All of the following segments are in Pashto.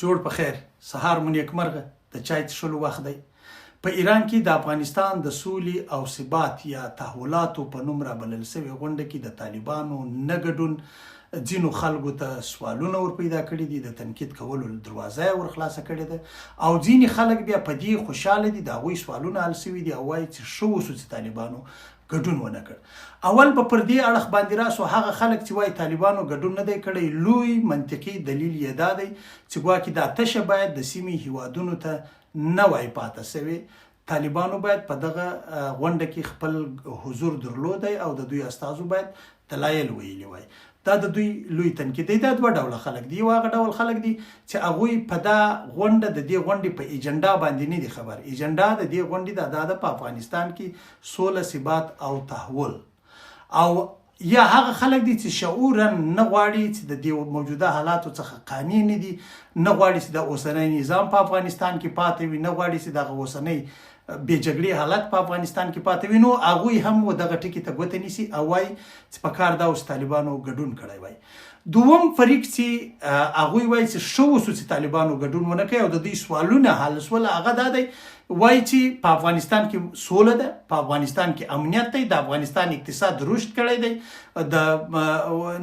جوړ په خیر، سهار مو نیکمرغه، د چای څښلو وخت دی. په ایران کې د افغانستان د سولې او ثبات یا تحولاتو په نوم رابلل شوې غونډه کې د طالبانو نه ګډون ځینو خلکو ته سوالونه ور پیدا کړي دي، د تنقید کولو دروازه یې ور خلاصه کړې ده، او ځینې خلک بیا په دې خوشحاله دي، د هغوی سوالونه حل شوي دي او وایي چې ښه وشو چې طالبانو ګډون ونه کړ. اول به پر دې اړخ باندې راسو هغه خلک چې وایي طالبانو ګډون نه دی کړی، لوی منطقي دلیل یې دا دی چې ګواکې دا تشه باید د سیمې هیوادونو ته نه وای پاته سوې. طالبانو باید په دغه غونډه کې خپل حضور درلودی او د دوی استازو باید دلایل ویلي وای. دا د دوی لوی تنقید دی. دا دوه ډوله خلک دي. یو هغه ډول خلک دي چې هغوی په دا غونډه د دې غونډې په ایجنډا باندې نه دي خبر. ایجنډا د دې غونډې د په افغانستان کې سوله، ثبات او تحول، او یا هغه خلک دي چې شعورا نه غواړي چې د دې موجوده حالاتو څخه قانع نه دي، نه غواړي چې د اوسنی نظام په افغانستان کې پاتې وي، نه غواړي چې دغه اوسنی بې جګړې حالت په افغانستان کې پاتې وي. نو هغوی هم دغه ټکي ته ګوته نیسي او وایي چې په کار دا اوس طالبانو ګډون کړی وای. دوم فریق چې هغوی وایي چې ښه وشو چې طالبانو ګډون ونه کوي او د دوی سوالونه حل شول، هغه دا دی وایي چې په افغانستان کې سوله ده، په افغانستان کې امنیت دی، د افغانستان اقتصاد رشد کړی دی، د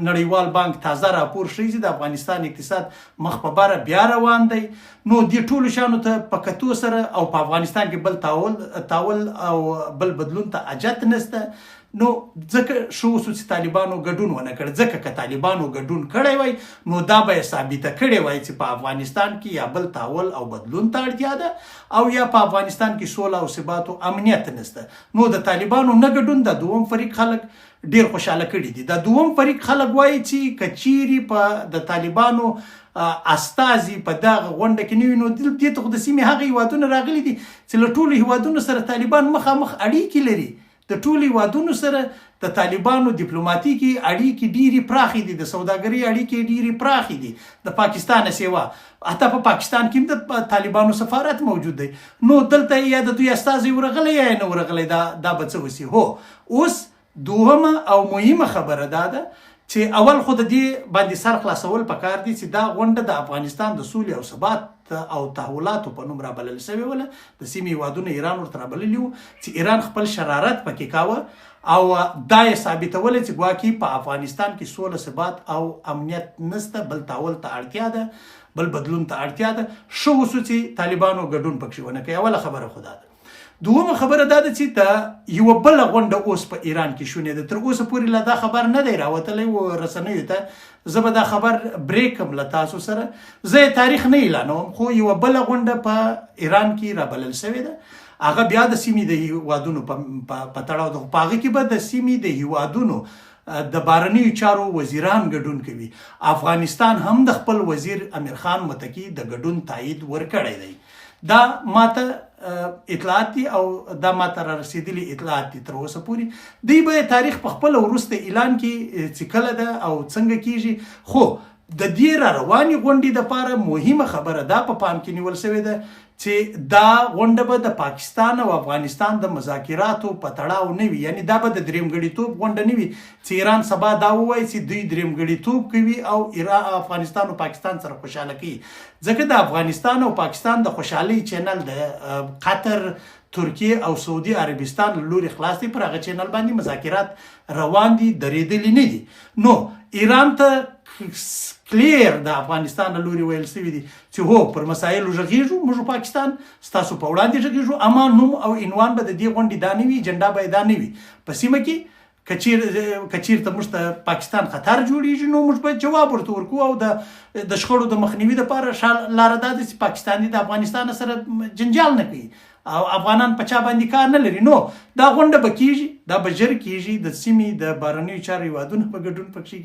نړیوال بانک تازه راپور ښیي چې د افغانستان اقتصاد مخ په باره بیا روان دی. نو دې ټولو شیانو ته په کتو سره او په افغانستان کې بل تاول او بل بدلون ته حاجت نشته. نو ځکه ښه وشو چې طالبانو ګډون ونه کړ، ځکه که طالبانو ګډون کړی وای نو دا به یې ثابته کړې وای چې په افغانستان کې یا بل تاول او بدلون ته اړتیا ده او یا په افغانستان کې سوله او ثبات او امنیت نشته. نو د طالبانو نه ګډون د دوم فریق خلک ډیر خوشاله کړي دي. د دوم فریق خلک وایي چې کچيري په د طالبانو استازي په دغه غونډه کې نه وي، نو دلته د سیمې هغه هیوادونه راغلي دي چې له ټولو هیوادونو سره طالبان مخامخ اړیکې لري. د ټولو هیوادونو سره د طالبانو ډیپلوماټیکي اړیکې ډیرې پراخې دي، د سوداګرۍ اړیکې ډیرې پراخې دي، د پاکستان سیوا حتی په پاکستان کې د طالبانو سفارت موجود دی. نو دلته یا د دوی استازي ورغلی یا نه ورغلی، دا به څه وسي. هو اوس دوهمه او مهمه خبره دا ده چې اول خو د دې باندې سر خلاصول پکار دي چې دا غونډه د افغانستان د سولې او ثبات او تحولاتو په نوم رابلل شوې وله. د سیمې هیوادونه ایران ورته رابللي وو چې ایران خپل شرارت پکې کاوه او دا یې ثابتوله چې ګواکې په افغانستان کې سوله، ثبات او امنیت نشته، بل تحول ته اړتیا ده، بل بدلون ته اړتیا ده. ښه وشو چې طالبانو ګډون پکې ونه کوي. اوله خبره خدا ده. دومه خبره دا ده چې د یو بل غونډه اوس په ایران کې شونې ده. تر اوسه پورې لا دا خبر نه دی راوتلی و رسنیو ته. زه به دا خبر بریکم له تاسو سره. زه تاریخ نه اعلانوم، خو یو بل غونډه په ایران کې رابلل شوې ده. هغه بیا د سیمې د هیوادونو په تړاو ده. په هغه کې به د سیمې د هیوادونو د بهرنیو چارو وزیران ګډون کوي. افغانستان هم د خپل وزیر امیر خان متکی د ګډون تایید ورکړی دی. دا ماته اطلاعات دي او دا ماته را رسیدلي اطلاعات دي. تر اوسه پورې دوی به تاریخ په خپل وروسته اعلان کې چې کله ده او څنګه کیږي. خو د دې را روانې غونډې دپاره مهمه خبره دا په پام کې نیول شوې ده چې دا غونډه به د پاکستان او افغانستان د مذاکراتو په تړاو نه وي. یعنی دا به د درېمګړیتوب غونډه نه وي چې ایران سبا دا ووایي چې دوی درېمګړیتوب کوي او افغانستان او پاکستان سره خوشحاله کوي. ځکه د افغانستان او پاکستان د خوشحالۍ چینل د قطر، ترکیه او سعودي عربستان لوري خلاص دي. پر هغه چینل باندې مذاکرات روان دي، درېدلي نه دي. نو ایران ته کلیر د افغانستان لوري ویل شوي دي چې هو پر مسایلو غږیږو، موږ پاکستان ستاسو په وړاندې غږیږو، اما نوم او عنوان به د دې غونډې دا نه وي، اجنډا به دا نه وي. په سیمه کې کچیرته موږ ته پاکستان خطر جوړیږي نو موږ باید جواب ورته ورکو او د شخړو د مخنیوي لپاره لاره دا ده چې پاکستاني د افغانستان سره جنجال نه کوي او افغانان په چا باندې کار نه لري. نو دا غونډه به کیږي، دا به ژر کیږي. د سیمې د بهرنیو چارو هیوادونه په ګډون پکې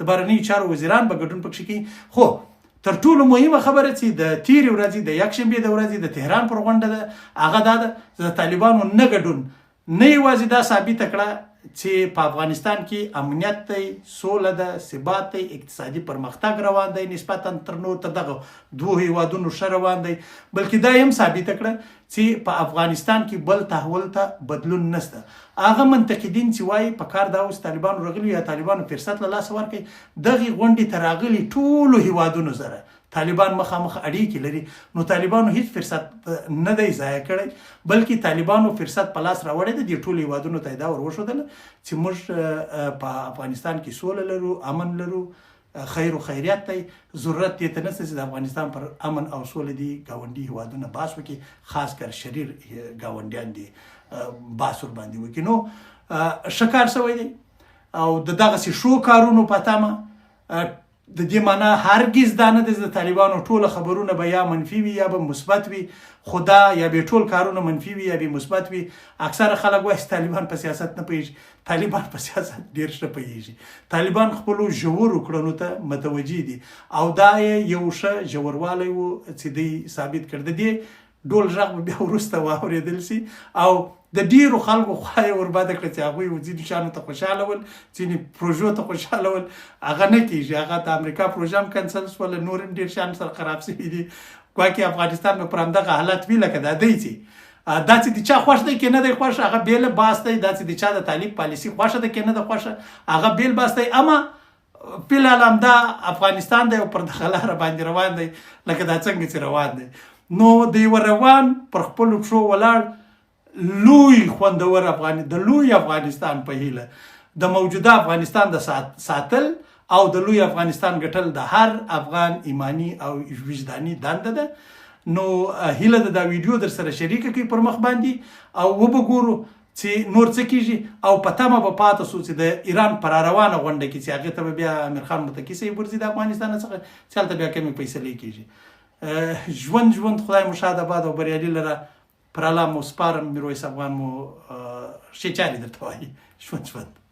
د بهرنیو چارو وزیران به ګډون پکې کوي. خو تر ټولو مهمه خبره چې د تیرې ورځې د یکشنبې د ورځې د تهران پر غونډه ده هغه دا ده د طالبانو نه ګډون نه یوازې دا ثابته کړه چې په افغانستان کې امنیت دی، سوله ده، ثبات دی، اقتصادي پرمختګ روان دی، نسبتا تر نور تر دغه دوه هیوادونو ښه روان دی، بلکې دا هم ثابته کړه چې په افغانستان کې بل تحول ته بدلون نشته. هغه منتقدین چې وایي په کار دا اوس طالبانو راغلي یا طالبانو فرصت له لاسه ورکړي، دغې غونډې ته راغلي ټولو هیوادونو سره طالبان مخامخ اړیکې لري، نو طالبانو هیڅ فرصت نه دی ضایع کړی، بلکې طالبانو فرصت په لاس راوړی دی. دې ټولو هیوادونو ته دا ور وښودله چې موږ په افغانستان کې سوله لرو، امن لرو، خیر و خیریت دی، ضرورت دې ته نشته چې د افغانستان پر امن او سولې دي ګاونډي هیوادونه باس وکړي، خاص کر شریر ګاونډیان دي باس ور باندې وکړي. نو ښه کار شوی دی او د دغسې ښو کارونو په تمه د دې معنا هرګز دا نه ده چې د طالبانو ټوله خبرونه به یا منفي وي یا به مثبت وي، خو دا یا به ټول کارونه منفي وي یا به مثبت وي. اکثره خلک وایي طالبان په سیاست نه پوهېږي. طالبان په سیاست ډېر ښه پوهېږي. طالبان خپلو ژورو کړنو ته متوجه دي او دا یو ښه ژوروالی و چې دوی ثابت کړ. د دې ډول غږ به بیا وروسته واورېدل سي او د ډیرو خلکو خوا یې ورباده کړه چې هغوی ځینې شیانو ته خوشحاله ول، ځینې پروژو ته خوشحاله ول. هغه نه کېږي. هغه د امریکا پروژه هم کنسل شوله، نور هم ډېر شیان سره خراب شوي دي. ګواکې افغانستان به پر همدغه حالت وي لکه دا دی چې دا چې د چا خوښ دی کې نه دی خوښ هغه بیل باس دی، دا چې د چا د طالب پالیسي خوښه ده کې نه ده خوښه هغه بیل باس دی. اما فلحال همدا افغانستان دی او پر دغه لاره باندې روان دی لکه دا څنګه چې روان دی. نو د یوه روان پر خپلو پښو ولاړ لوی خوندور د لوی افغانستان په هیله د موجوده افغانستان د ساتل او د لوی افغانستان ګټل د هر افغان ایمانی او وجداني دنده ده. نو هیله ده دا ویډیو در سره شریکه کړئ پر مخ باندې او وبګورو چې نور څه کېږي او په تمه به پاته سو چې د ایران پر روانه غونډه کې چې هغې ته به بیا امیر خان متقي صاحب ورځي د افغانستان څخه چې هلته بیا کمې فیصلې کېږي. ژوند خدای مو شاد آباد او بریالي لره. پر الله مو سپارم. میرویس افغان مو ښې چارې درته وایي. ژوند